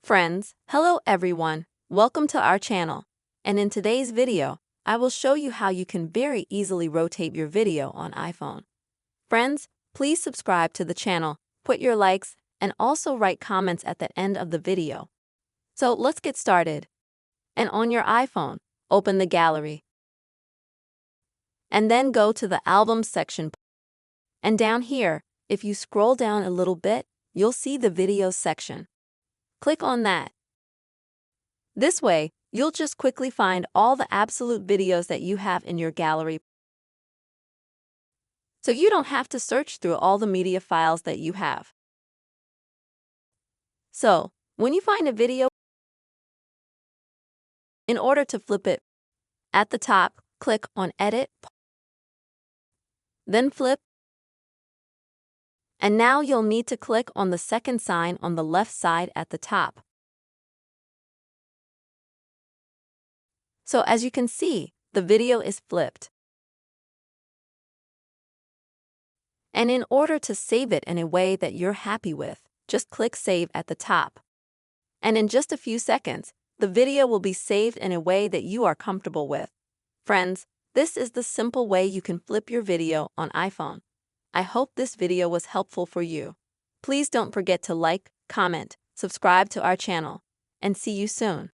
Friends, hello everyone, welcome to our channel. And in today's video, I will show you how you can very easily rotate your video on iPhone. Friends, please subscribe to the channel, put your likes, and also write comments at the end of the video. So let's get started. And on your iPhone, open the gallery. And then go to the albums section. And down here, if you scroll down a little bit, you'll see the videos section. Click on that. This way, you'll just quickly find all the absolute videos that you have in your gallery. So you don't have to search through all the media files that you have. So, when you find a video, in order to flip it, at the top, click on Edit, then Flip. And now you'll need to click on the second sign on the left side at the top. So as you can see, the video is flipped. And in order to save it in a way that you're happy with, just click Save at the top. And in just a few seconds, the video will be saved in a way that you are comfortable with. Friends, this is the simple way you can flip your video on iPhone. I hope this video was helpful for you. Please don't forget to like, comment, subscribe to our channel, and see you soon.